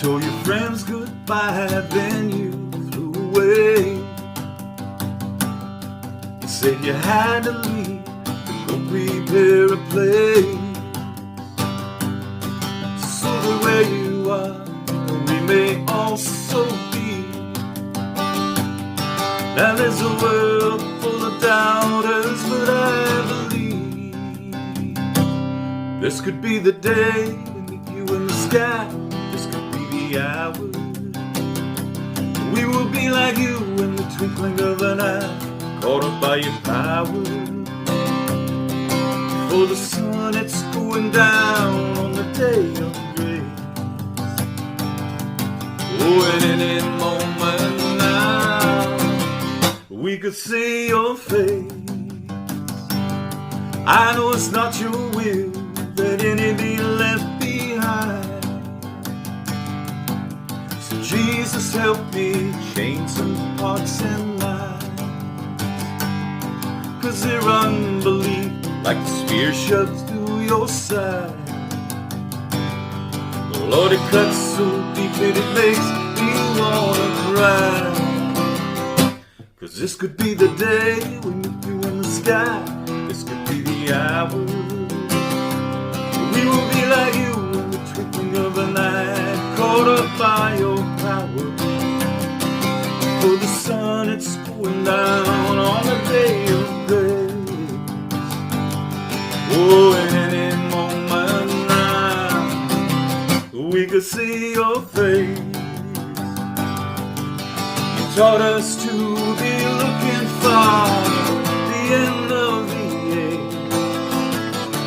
told your friends goodbye, then you flew away. You said you had to leave to go prepare a place. So that where you are, we may also be. Now there's a world full of doubters, but I believe this could be the day we meet you in the sky. This could be the hour. We will be like you in the twinkling of an eye, caught up by your power. For the sun, it's going down on the day of grace. Oh, and in any moment now, we could see your face. I know it's not your will that any be left behind. So Jesus, help me change some hearts and minds. 'Cause their unbelief, like the spear shoved through your side. Lord, it cuts so deep that it makes me wanna cry. 'Cause this could be the day we meet you in the sky. This could be the hour. We will be like you in the twinkling of an eye, caught up by your power. For the sun, it's going down on the day of grace. Oh, and in any moment now, we could see your face. You taught us to be looking for the end of the age,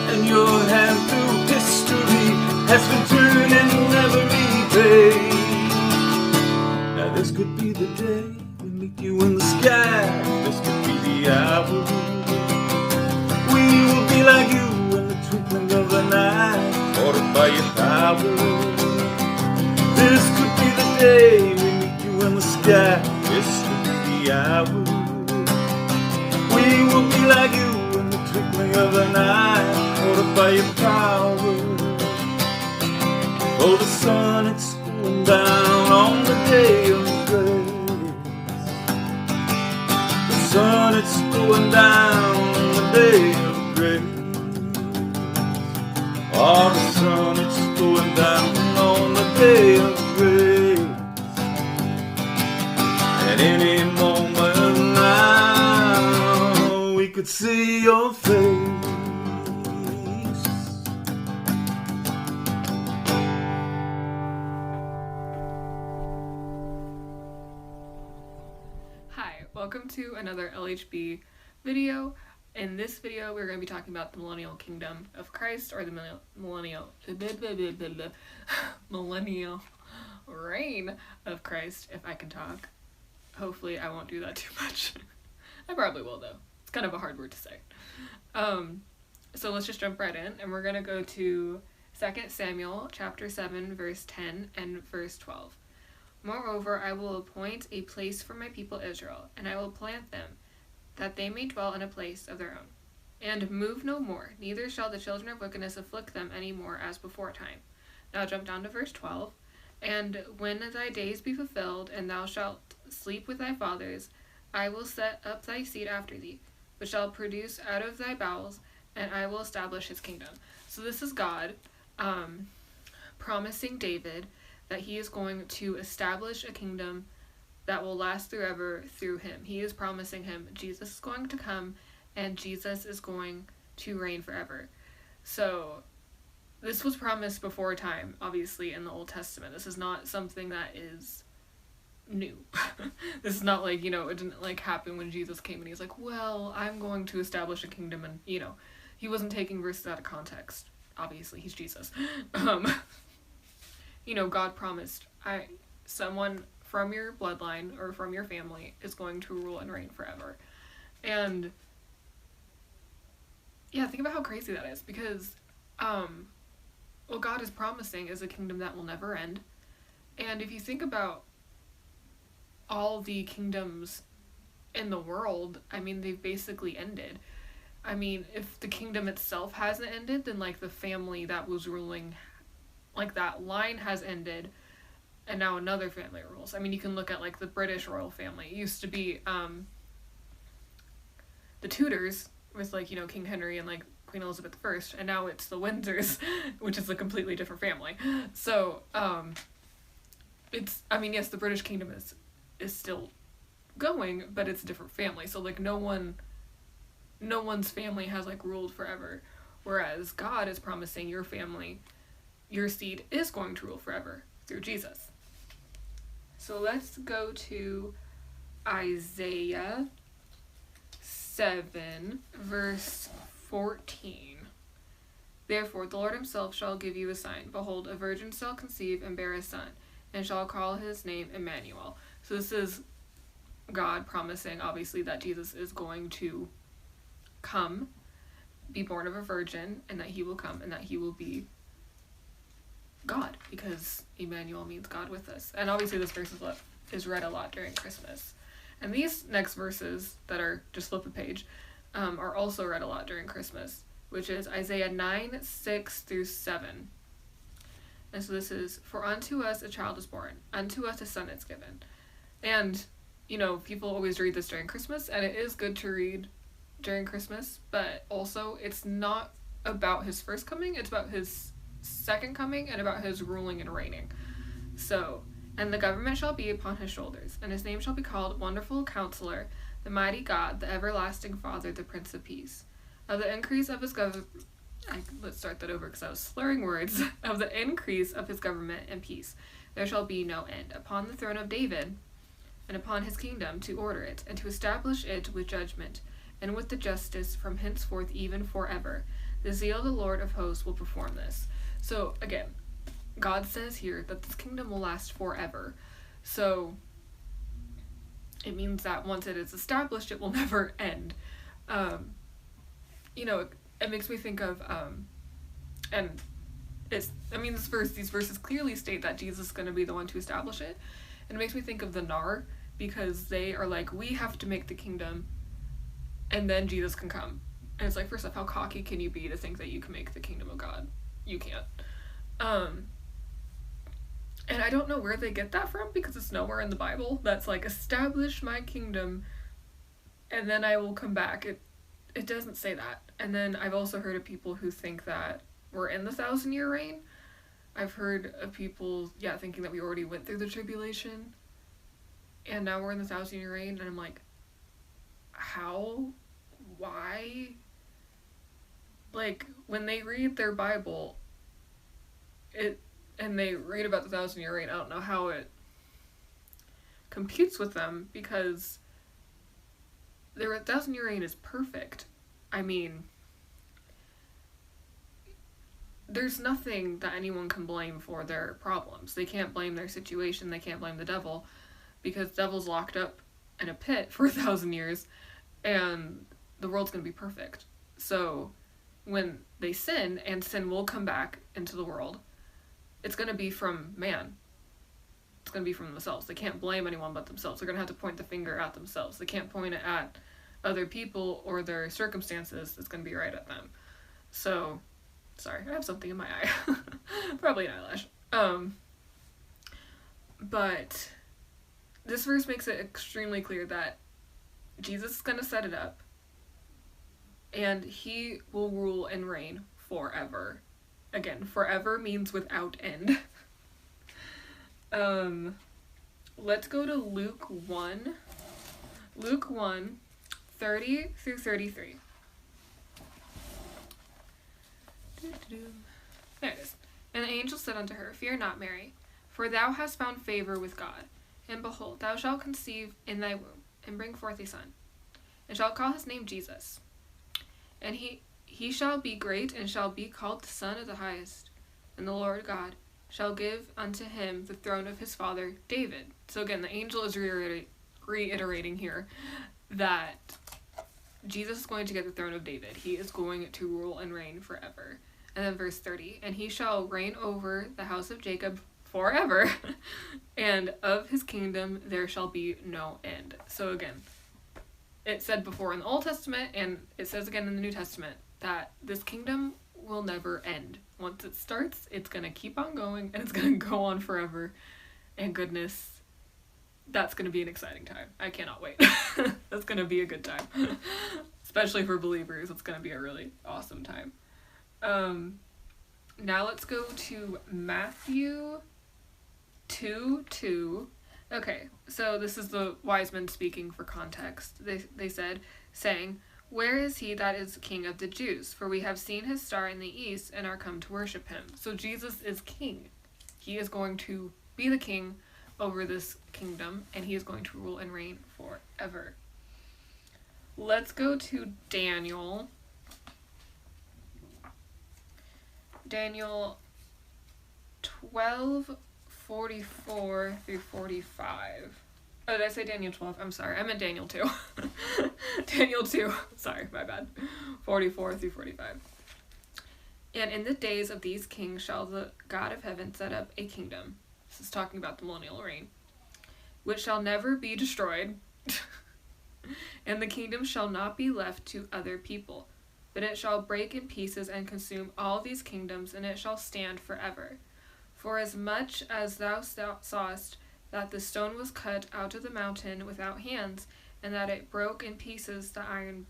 and your hand through history has been turning every page. Now this could be the day we meet you in the sky. This could be the hour. We will be like you in the twinkling of an eye, caught up by your power. This could be the day we meet you in the sky. This could be the hour. We will be like you in the twinkling of an eye, caught up by your power. Oh, the sun, it's going down on the day of grace. The sun, it's going down on the day of grace. Oh, the sun, it's going down on the day of grace. At any moment now, we could see your face. Hi, welcome to another LHB video. In this video, we're going to be talking about the Millennial Kingdom of Christ, or the Millennial reign of Christ, if I can talk. Hopefully I won't do that too much. I probably will, though. It's kind of a hard word to say. So let's just jump right in, and we're going to go to 2 Samuel chapter 7, verse 10 and verse 12. Moreover, I will appoint a place for my people Israel, and I will plant them, that they may dwell in a place of their own, and move no more, neither shall the children of wickedness afflict them any more as before time. Now jump down to verse 12. And when thy days be fulfilled, and thou shalt sleep with thy fathers, I will set up thy seed after thee, which shall produce out of thy bowels, and I will establish his kingdom. So this is God promising David that he is going to establish a kingdom that will last forever through him. He is promising him Jesus is going to come, and Jesus is going to reign forever. So this was promised before time, obviously, in the Old Testament. This is not something that is new. This is not like, it didn't like happen when Jesus came and he's like, well, I'm going to establish a kingdom, and he wasn't taking verses out of context. Obviously, he's Jesus. God promised, someone from your bloodline or from your family is going to rule and reign forever. And yeah, think about how crazy that is, because what God is promising is a kingdom that will never end. And if you think about all the kingdoms in the world, they've basically ended. If the kingdom itself hasn't ended, then the family that was ruling, that line has ended. and now another family rules. I mean, you can look at, like, the British royal family. It used to be, the Tudors with, like, you know, King Henry and, like, Queen Elizabeth I, and now it's the Windsors, which is a completely different family. So, it's, I mean, yes, the British kingdom is still going, but it's a different family. So, like, no one's family has, like, ruled forever, whereas God is promising your family, your seed is going to rule forever through Jesus. So let's go to Isaiah 7, verse 14. Therefore the Lord himself shall give you a sign. Behold, a virgin shall conceive and bear a son, and shall call his name Emmanuel. So this is God promising, obviously, that Jesus is going to come, be born of a virgin, and that he will come, and that he will be God, because Emmanuel means God with us. And obviously this verse is read a lot during Christmas. And these next verses that are just flip a page are also read a lot during Christmas, which is Isaiah 9, 6 through 7. And so this is, for unto us a child is born, unto us a son is given. And, you know, people always read this during Christmas, and it is good to read during Christmas, but also it's not about his first coming, it's about his second coming and about his ruling and reigning. So, and the government shall be upon his shoulders, and his name shall be called Wonderful Counselor, the Mighty God, the Everlasting Father, the Prince of Peace. Of the increase of his let's start that over because I was slurring words. Of the increase of his government and peace, there shall be no end, upon the throne of David, and upon his kingdom, to order it, and to establish it with judgment, and with the justice from henceforth even forever. The zeal of the Lord of hosts will perform this. So, again, God says here that this kingdom will last forever. So, it means that once it is established, it will never end. You know, it makes me think of, and these verses clearly state that Jesus is going to be the one to establish it. And it makes me think of the Nar, because they are like, we have to make the kingdom, and then Jesus can come. And it's like, first off, how cocky can you be to think that you can make the kingdom of God? You can't. And I don't know where they get that from, because it's nowhere in the Bible that's like, establish my kingdom, and then I will come back. It doesn't say that. And then I've also heard of people who think that we're in the 1,000-year reign. I've heard of people, thinking that we already went through the tribulation, and now we're in the 1,000-year reign, and I'm like, how? Why? Like, when they read their Bible, and they read about the 1,000-year reign, I don't know how it computes with them, because their 1,000-year reign is perfect. I mean, there's nothing that anyone can blame for their problems. They can't blame their situation, they can't blame the devil, because the devil's locked up in a pit for 1,000 years, and the world's gonna be perfect. So, when they sin, and sin will come back into the world, it's gonna be from man. It's gonna be from themselves. They can't blame anyone but themselves. They're gonna have to point the finger at themselves. They can't point it at other people or their circumstances. It's gonna be right at them. So, sorry, I have something in my eye. Probably an eyelash. But this verse makes it extremely clear that Jesus is gonna set it up, and he will rule and reign forever. Again, forever means without end. Let's go to Luke 1. Luke 1, 30 through 33. There it is. And the angel said unto her, Fear not, Mary, for thou hast found favor with God. And behold, thou shalt conceive in thy womb, and bring forth a son, and shalt call his name Jesus. And he shall be great, and shall be called the Son of the Highest. And the Lord God shall give unto him the throne of his father David. So again, the angel is reiterating here that Jesus is going to get the throne of David. He is going to rule and reign forever. And then verse 30, and he shall reign over the house of Jacob forever, and of his kingdom there shall be no end. So again, it said before in the Old Testament, and it says again in the New Testament, that this kingdom will never end. Once it starts, it's going to keep on going, and it's going to go on forever. and goodness. That's going to be an exciting time. I cannot wait. That's going to be a good time. Especially for believers, it's going to be a really awesome time. Now let's go to Matthew 2:2. Okay, so this is the wise men speaking for context. They said, saying, "Where is he that is king of the Jews? For we have seen his star in the east and are come to worship him." So Jesus is king. He is going to be the king over this kingdom, and he is going to rule and reign forever. Let's go to Daniel. Daniel 12:44 through 45. Oh, did I say Daniel 12? I'm sorry. I meant Daniel 2. Daniel 2. Sorry, my bad. 44 through 45. "And in the days of these kings shall the God of heaven set up a kingdom." This is talking about the millennial reign. "Which shall never be destroyed. And the kingdom shall not be left to other people. But it shall break in pieces and consume all these kingdoms, and it shall stand forever. For as much as thou sawest that the stone was cut out of the mountain without hands, and that it broke in pieces the iron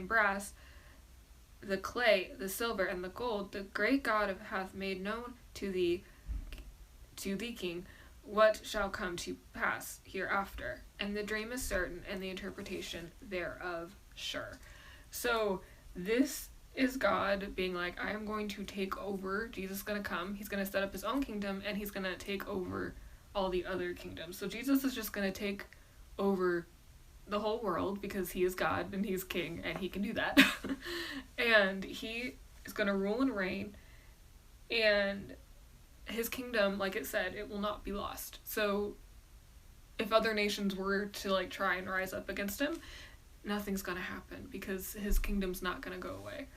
brass, the clay, the silver, and the gold, the great God hath made known to thee, king, what shall come to pass hereafter. And the dream is certain, and the interpretation thereof sure." So this is God being like, I am going to take over. Jesus is going to come. He's going to set up his own kingdom, and he's going to take over all the other kingdoms. So Jesus is just going to take over the whole world because he is God and he's king and he can do that. And he is going to rule and reign, and his kingdom, like it said, it will not be lost. So if other nations were to like try and rise up against him, nothing's gonna happen because his kingdom's not gonna go away.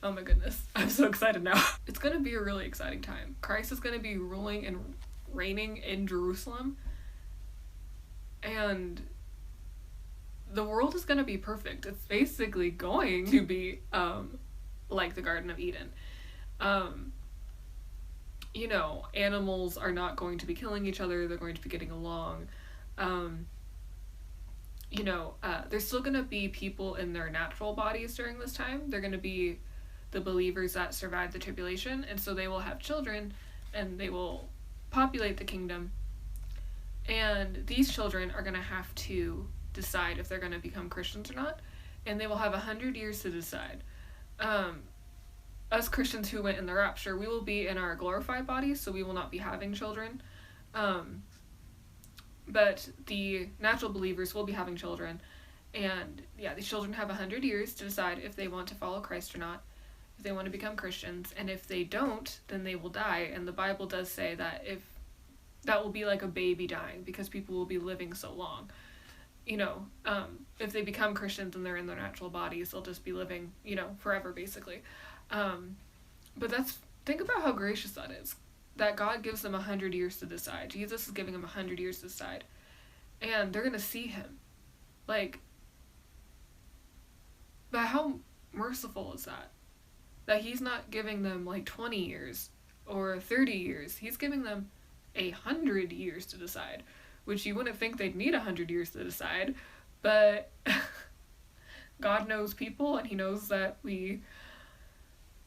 Oh my goodness, I'm so excited now. It's gonna be a really exciting time. Christ is gonna be ruling and reigning in Jerusalem, and the world is gonna be perfect. It's basically going to be like the Garden of Eden. You know, animals are not going to be killing each other, they're going to be getting along. You know, there's still going to be people in their natural bodies during this time. They're going to be the believers that survived the tribulation, and so they will have children, and they will populate the kingdom. And these children are going to have to decide if they're going to become Christians or not, and they will have 100 years to decide. Us Christians who went in the rapture, we will be in our glorified bodies, so we will not be having children. But the natural believers will be having children, and yeah, these children have 100 years to decide if they want to follow Christ or not, if they want to become Christians, and if they don't, then they will die. And the Bible does say that that will be like a baby dying, because people will be living so long. You know, if they become Christians and they're in their natural bodies, they'll just be living, you know, forever basically. But think about how gracious that is. That God gives them 100 years to decide. Jesus is giving them 100 years to decide. And they're going to see him. Like, but how merciful is that? That he's not giving them like 20 years or 30 years. He's giving them 100 years to decide. Which you wouldn't think they'd need 100 years to decide. But God knows people, and he knows that we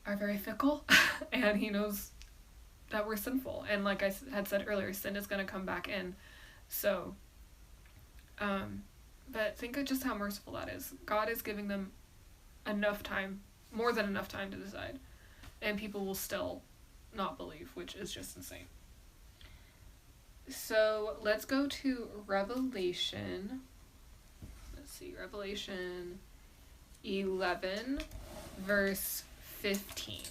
are very fickle. And he knows that we're sinful, and like I had said earlier, sin is going to come back in. So but think of just how merciful that is. God is giving them enough time, more than enough time to decide, and people will still not believe, which is just insane. So let's go to Revelation. Let's see, Revelation 11 verse 15.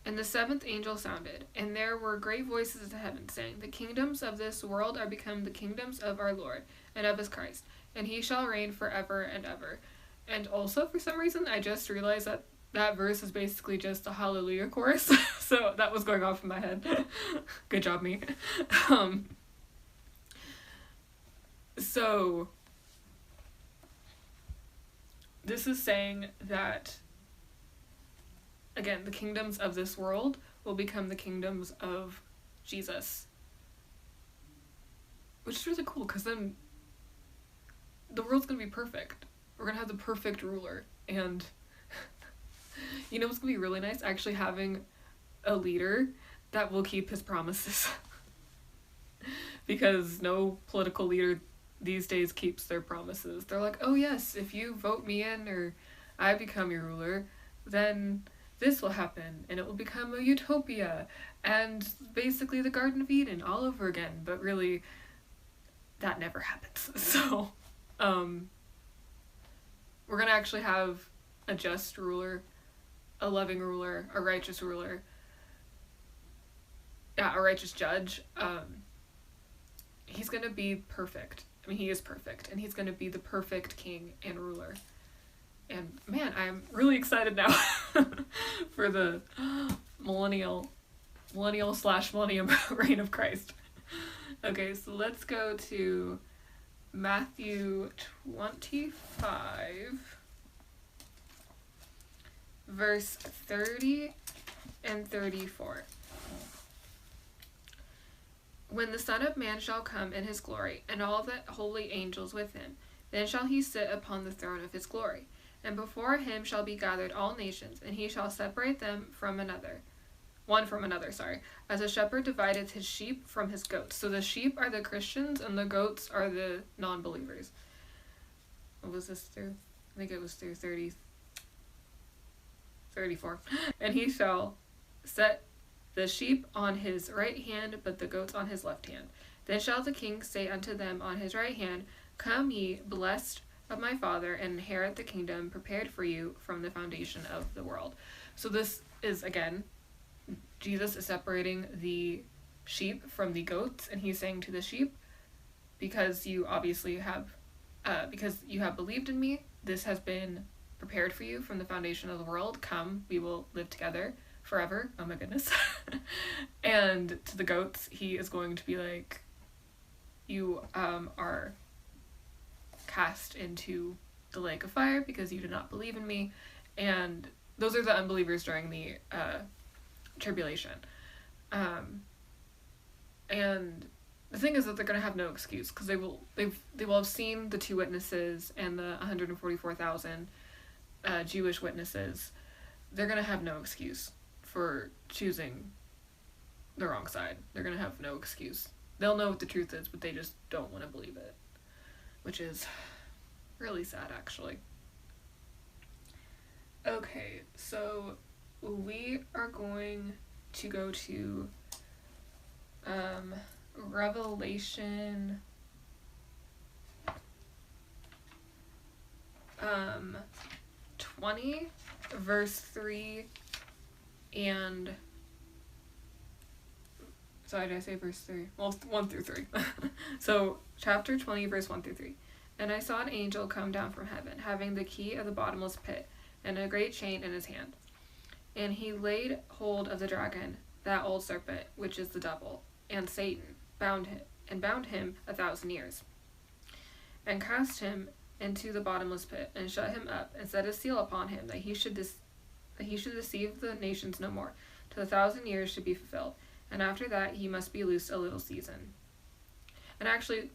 "And the seventh angel sounded, and there were great voices in heaven, saying, The kingdoms of this world are become the kingdoms of our Lord, and of his Christ, and he shall reign forever and ever." And also, for some reason, I just realized that verse is basically just a hallelujah chorus, so that was going off in my head. Good job, me. So, this is saying that, again, the kingdoms of this world will become the kingdoms of Jesus. which is really cool, because then the world's gonna be perfect. We're gonna have the perfect ruler, and you know what's gonna be really nice? Actually having a leader that will keep his promises. Because no political leader these days keeps their promises. They're like, oh yes, if you vote me in or I become your ruler, then this will happen and it will become a utopia and basically the Garden of Eden all over again. But really, that never happens. So, we're gonna actually have a just ruler, a loving ruler, a righteous ruler, a righteous judge. He's gonna be perfect. I mean, he is perfect, and he's gonna be the perfect king and ruler. And man, I'm really excited now for the millennial / millennium reign of Christ. Okay, so let's go to Matthew 25, verse 30 and 34. When the Son of Man shall come in his glory, and all the holy angels with him, then shall he sit upon the throne of his glory. And before him shall be gathered all nations, and he shall separate them one from another, as a shepherd divideth his sheep from his goats. So the sheep are the Christians, and the goats are the non-believers. What was this through? I think it was through 34. And he shall set the sheep on his right hand, but the goats on his left hand. Then shall the king say unto them on his right hand, Come ye, blessed of my Father, and inherit the kingdom prepared for you from the foundation of the world. So this is, again, Jesus is separating the sheep from the goats, and he's saying to the sheep, because you obviously have, because you have believed in me, this has been prepared for you from the foundation of the world. Come, we will live together forever. Oh my goodness. And to the goats, he is going to be like, you are cast into the lake of fire because you did not believe in me. And those are the unbelievers during the tribulation. And the thing is that they're going to have no excuse, because they will have seen the two witnesses and the 144,000 Jewish witnesses. They're going to have no excuse for choosing the wrong side. They're going to have no excuse. They'll know what the truth is, but they just don't want to believe it, which is really sad, actually. Okay, so we are going to go to Revelation 20, verse 3 and... Sorry, did I say verse 3? Well, 1 through 3. So, chapter 20, verse 1 through 3. And I saw an angel come down from heaven, having the key of the bottomless pit, and a great chain in his hand. And he laid hold of the dragon, that old serpent, which is the devil, and Satan, bound him 1,000 years, and cast him into the bottomless pit, and shut him up, and set a seal upon him, that he should deceive the nations no more, till 1,000 years should be fulfilled. And after that, he must be loosed a little season. And actually,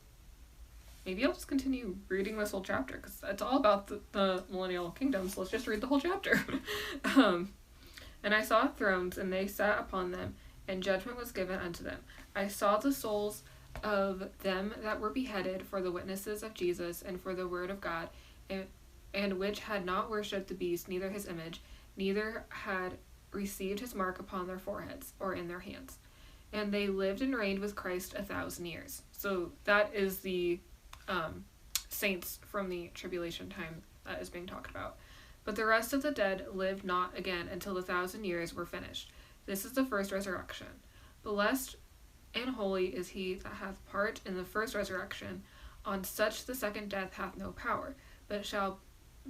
maybe I'll just continue reading this whole chapter, because it's all about the millennial kingdom, so let's just read the whole chapter. And I saw thrones, and they sat upon them, and judgment was given unto them. I saw the souls of them that were beheaded for the witnesses of Jesus and for the word of God, and which had not worshipped the beast, neither his image, neither had received his mark upon their foreheads or in their hands. And they lived and reigned with Christ 1,000 years. So that is the saints from the tribulation time that is being talked about. But the rest of the dead lived not again until the 1,000 years were finished. This is the first resurrection. Blessed and holy is he that hath part in the first resurrection. On such the second death hath no power, but shall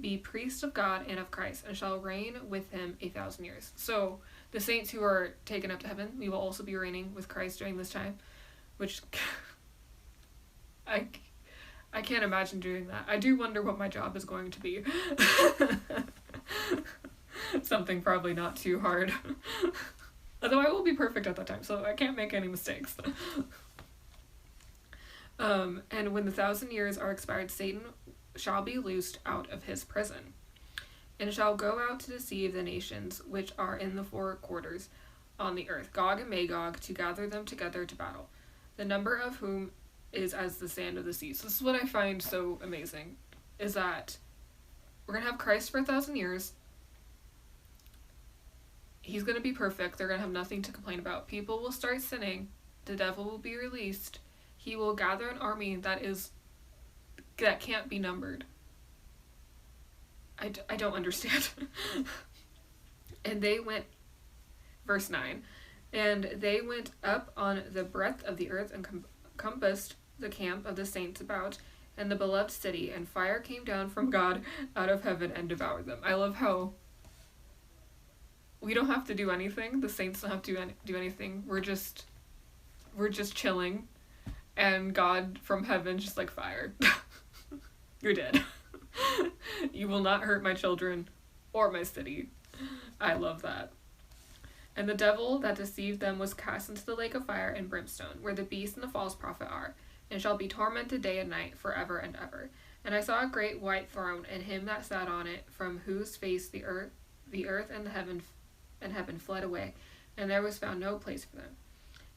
be priest of God and of Christ, and shall reign with him 1,000 years. So the saints who are taken up to heaven, we will also be reigning with Christ during this time, which I can't imagine doing that. I do wonder what my job is going to be. Something probably not too hard. Although I will be perfect at that time, so I can't make any mistakes. And when the 1,000 years are expired, Satan shall be loosed out of his prison, and shall go out to deceive the nations which are in the four quarters on the earth, Gog and Magog, to gather them together to battle, the number of whom is as the sand of the sea. So this is what I find so amazing, is that we're going to have Christ for 1,000 years. He's going to be perfect. They're going to have nothing to complain about. People will start sinning. The devil will be released. He will gather an army that can't be numbered. I don't understand. And they went, verse 9, and they went up on the breadth of the earth and compassed the camp of the saints about, and the beloved city, and fire came down from God out of heaven and devoured them. I love how we don't have to do anything. The saints don't have to do anything. We're just chilling, and God from heaven just like fire. You're dead. You will not hurt my children or my city. I love that. And the devil that deceived them was cast into the lake of fire and brimstone, where the beast and the false prophet are, and shall be tormented day and night forever and ever. And I saw a great white throne, and him that sat on it, from whose face the earth and heaven fled away, and there was found no place for them.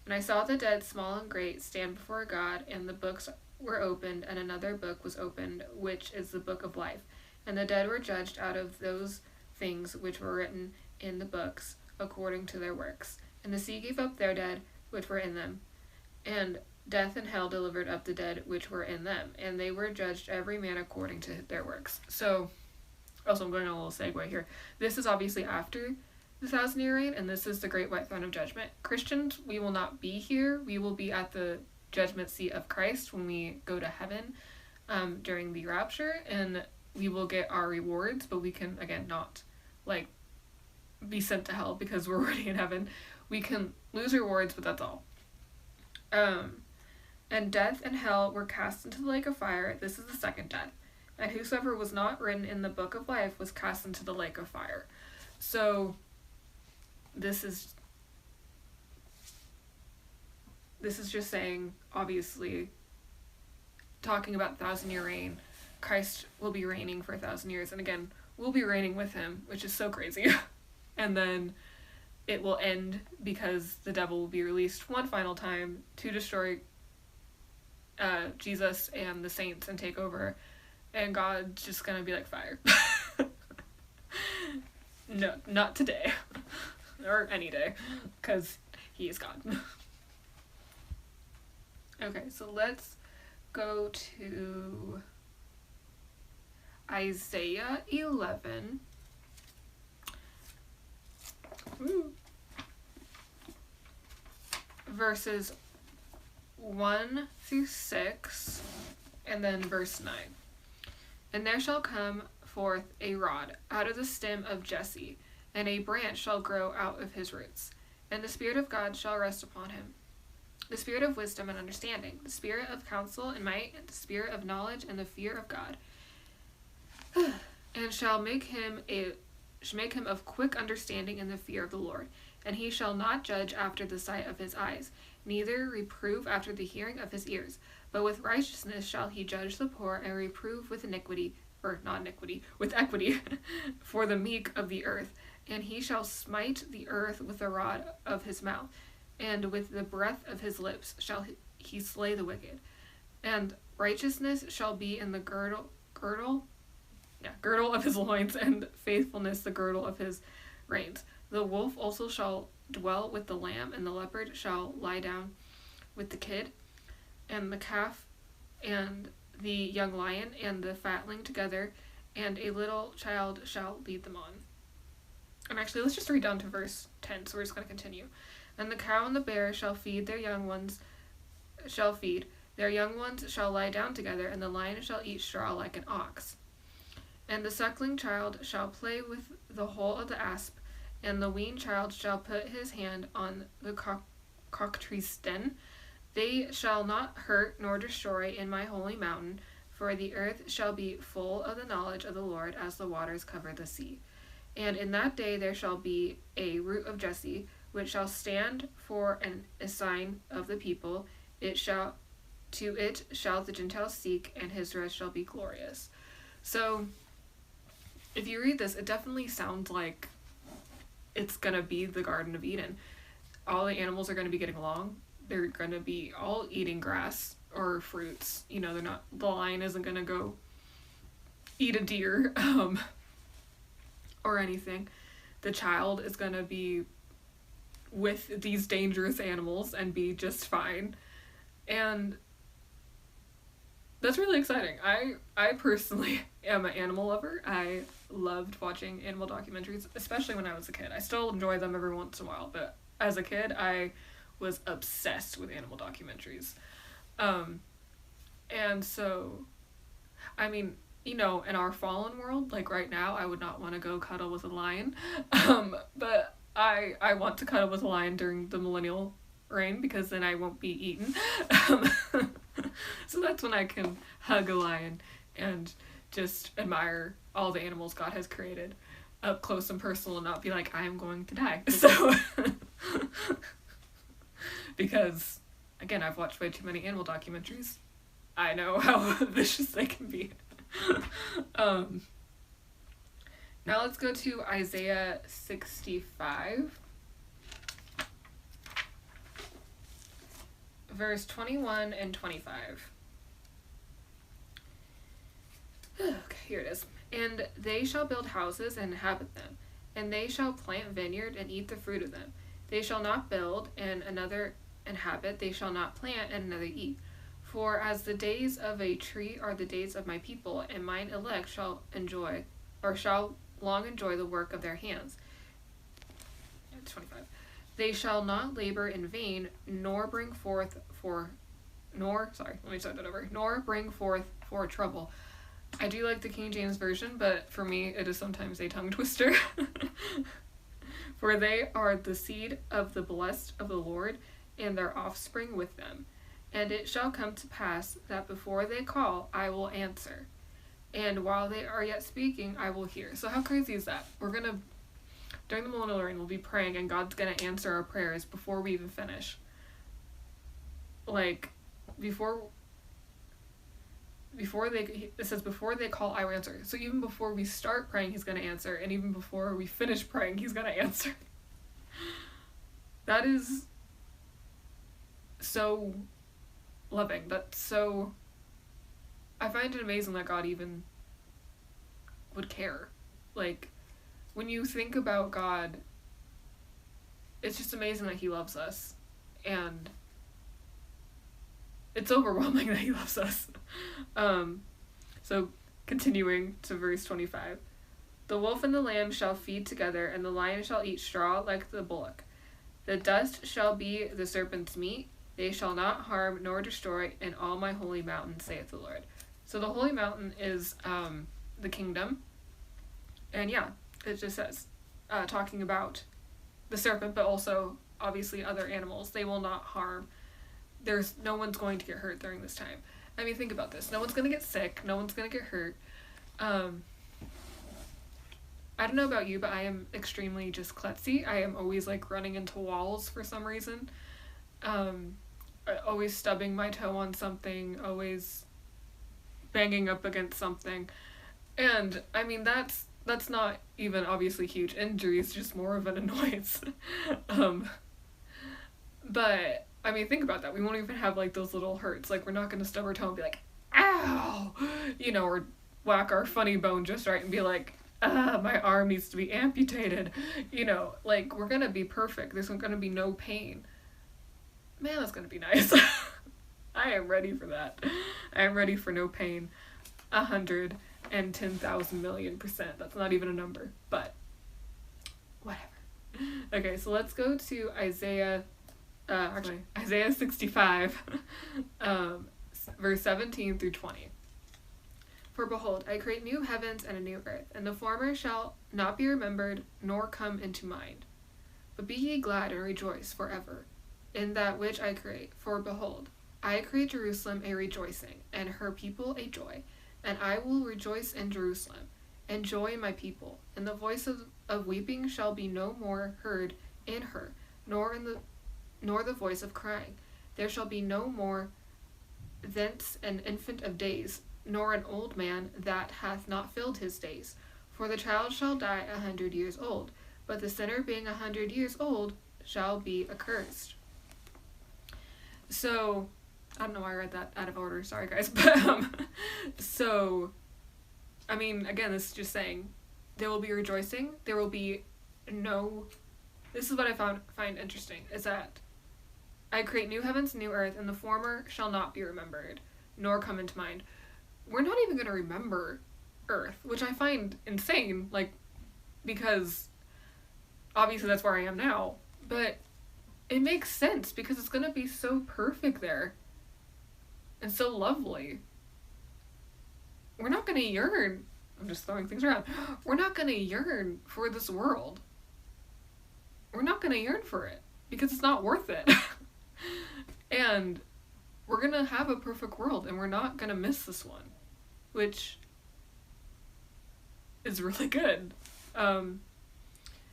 And I saw the dead, small and great, stand before God, and the books were opened, and another book was opened, which is the book of life. And the dead were judged out of those things which were written in the books, according to their works. And the sea gave up their dead which were in them, and death and hell delivered up the dead which were in them, and they were judged every man according to their works. So, also I'm going on a little segue here. This is obviously after the 1,000-year reign, and this is the great white throne of judgment. Christians, we will not be here. We will be at the judgment seat of Christ when we go to heaven during the rapture, and we will get our rewards, but we can, again, not, be sent to hell because we're already in heaven. We can lose rewards, but that's all. And death and hell were cast into the lake of fire. This is the second death. And whosoever was not written in the book of life was cast into the lake of fire. So, this is just saying, obviously, talking about 1,000-year reign. Christ will be reigning for 1,000 years, and again, we'll be reigning with him, which is so crazy. And then it will end because the devil will be released one final time to destroy Jesus and the saints and take over, and God's just gonna be like fire. No, not today. Or any day, because he is God. Okay, so let's go to Isaiah 11. Verses 1 through 6, and then verse 9. And there shall come forth a rod out of the stem of Jesse, and a branch shall grow out of his roots. And the Spirit of God shall rest upon him, the Spirit of wisdom and understanding, the Spirit of counsel and might, and the Spirit of knowledge and the fear of God. And shall make him of quick understanding in the fear of the Lord. And he shall not judge after the sight of his eyes, neither reprove after the hearing of his ears. But with righteousness shall he judge the poor, and reprove with with equity, for the meek of the earth. And he shall smite the earth with the rod of his mouth, and with the breath of his lips shall he slay the wicked. And righteousness shall be in the girdle of his loins, and faithfulness the girdle of his reins. The wolf also shall dwell with the lamb, and the leopard shall lie down with the kid, and the calf, and the young lion, and the fatling together, and a little child shall lead them on. And actually, let's just read down to verse 10, so we're just going to continue. And the cow and the bear shall feed, their young ones shall lie down together, and the lion shall eat straw like an ox. And the suckling child shall play with the hole of the asp, and the weaned child shall put his hand on the cockatrice's den. They shall not hurt nor destroy in my holy mountain, for the earth shall be full of the knowledge of the Lord as the waters cover the sea. And in that day there shall be a root of Jesse, which shall stand for a sign of the people. It shall To it shall the Gentiles seek, and his rest shall be glorious. So, if you read this, it definitely sounds like it's gonna be the Garden of Eden. All the animals are gonna be getting along. They're gonna be all eating grass or fruits. You know, the lion isn't gonna go eat a deer, or anything. The child is gonna be with these dangerous animals and be just fine. And that's really exciting. I personally am an animal lover. I loved watching animal documentaries, especially when I was a kid. I still enjoy them every once in a while, but as a kid, I was obsessed with animal documentaries. And so, I mean, you know, in our fallen world, like right now, I would not want to go cuddle with a lion. But I want to cuddle with a lion during the Millennial reign, because then I won't be eaten. So that's when I can hug a lion and just admire all the animals God has created up close and personal and not be like, I am going to die. So, because, again, I've watched way too many animal documentaries. I know how vicious they can be. Now let's go to Isaiah 65. Verse 21 and 25. Okay, here it is. And they shall build houses and inhabit them, and they shall plant vineyard and eat the fruit of them. They shall not build and another inhabit, they shall not plant and another eat. For as the days of a tree are the days of my people, and mine elect shall long enjoy the work of their hands. 25. They shall not labor in vain, nor bring forth nor bring forth for trouble. I do like the King James Version, but for me it is sometimes a tongue twister. For they are the seed of the blessed of the Lord, and their offspring with them. And it shall come to pass that before they call, I will answer. And while they are yet speaking, I will hear. So how crazy is that? During the Millennial reign, we'll be praying, and God's gonna answer our prayers before we even finish. Like, it says, before they call, I will answer. So even before we start praying, he's gonna answer, and even before we finish praying, he's gonna answer. That is so loving. I find it amazing that God even would care. Like, when you think about God, it's just amazing that he loves us. And it's overwhelming that he loves us. So, continuing to verse 25. The wolf and the lamb shall feed together, and the lion shall eat straw like the bullock. The dust shall be the serpent's meat. They shall not harm nor destroy in all my holy mountain, saith the Lord. So the holy mountain is the kingdom. And yeah, it just says, talking about the serpent, but also obviously other animals. They will not harm. No one's going to get hurt during this time. I mean, think about this. No one's going to get sick. No one's going to get hurt. I don't know about you, but I am extremely just klutzy. I am always like running into walls for some reason. Always stubbing my toe on something. Always banging up against something. And I mean, that's not even obviously huge injuries, just more of an annoyance. But I mean, think about that. We won't even have like those little hurts. Like, we're not going to stub our toe and be like, ow, you know, or whack our funny bone just right and be like, my arm needs to be amputated. You know, like, we're going to be perfect. There's going to be no pain. Man, that's going to be nice. I am ready for that. I am ready for no pain. 110,000 million %. That's not even a number, but whatever. Okay, so let's go to Isaiah 65, verse 17 through 20. For behold, I create new heavens and a new earth, and the former shall not be remembered, nor come into mind. But be ye glad and rejoice forever in that which I create. For behold, I create Jerusalem a rejoicing, and her people a joy. And I will rejoice in Jerusalem, and joy in my people. And the voice of weeping shall be no more heard in her, nor the voice of crying. There shall be no more thence an infant of days, nor an old man that hath not filled his days. For the child shall die 100 years old, but the sinner being 100 years old shall be accursed. So, I don't know why I read that out of order, sorry guys, but, so, I mean, again, this is just saying, there will be rejoicing, there will be no, this is what I find interesting, is that I create new heavens, new earth, and the former shall not be remembered, nor come into mind. We're not even going to remember Earth, which I find insane, like, because obviously that's where I am now, but it makes sense because it's going to be so perfect there and so lovely. We're not going to yearn, I'm just throwing things around, we're not going to yearn for this world. We're not going to yearn for it because it's not worth it. And we're going to have a perfect world and we're not going to miss this one, which is really good. And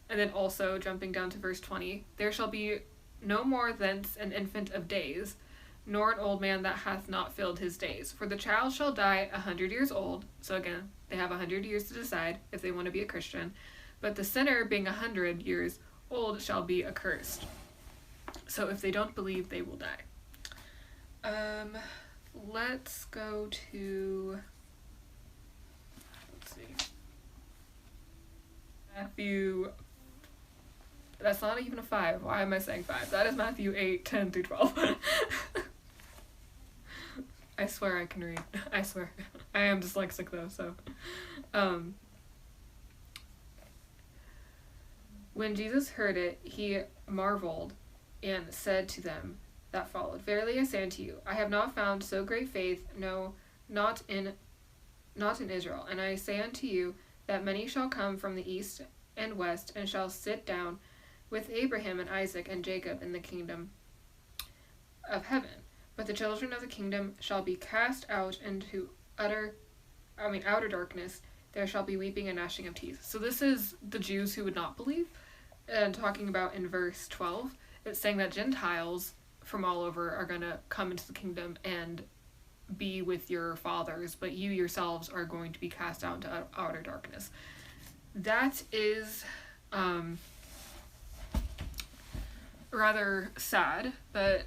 then also, jumping down to verse 20, there shall be no more thence an infant of days, nor an old man that hath not filled his days. For the child shall die 100 years old. So again, they have 100 years to decide if they want to be a Christian. But the sinner, being 100 years old, shall be accursed. So if they don't believe, they will die. Let's go to, let's see, Matthew, that's not even a 5. Why am I saying 5? That is Matthew 8, 10 through 12. I swear I can read. I swear. I am dyslexic though, so. When Jesus heard it, he marveled and said to them that followed, Verily I say unto you, I have not found so great faith, no, not in Israel. And I say unto you, that many shall come from the east and west, and shall sit down with Abraham and Isaac and Jacob in the kingdom of heaven. But the children of the kingdom shall be cast out into outer darkness. There shall be weeping and gnashing of teeth. So this is the Jews who would not believe. And talking about in verse 12, it's saying that Gentiles from all over are going to come into the kingdom and be with your fathers, but you yourselves are going to be cast out into outer darkness. That is rather sad, but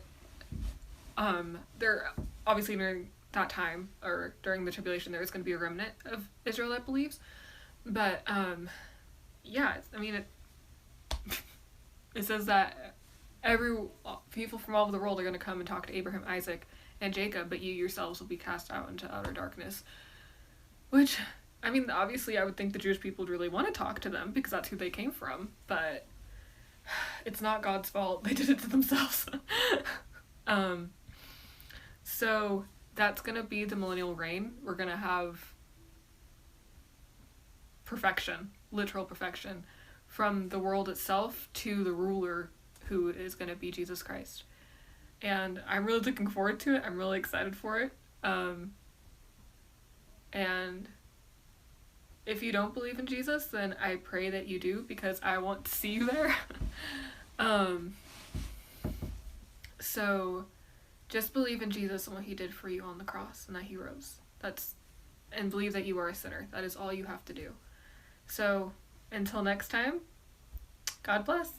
there obviously during that time, or during the tribulation, there is going to be a remnant of Israel that believes, but yeah, I mean, it says that people from all over the world are going to come and talk to Abraham, Isaac, and Jacob, but you yourselves will be cast out into outer darkness. Which, I mean, obviously I would think the Jewish people would really want to talk to them, because that's who they came from, but it's not God's fault. They did it to themselves. So that's going to be the millennial reign. We're going to have perfection, literal perfection, from the world itself to the ruler who is going to be Jesus Christ. And I'm really looking forward to it. I'm really excited for it. And if you don't believe in Jesus, then I pray that you do, because I want to see you there. So just believe in Jesus and what he did for you on the cross and that he rose. And believe that you are a sinner. That is all you have to do. So until next time, God bless.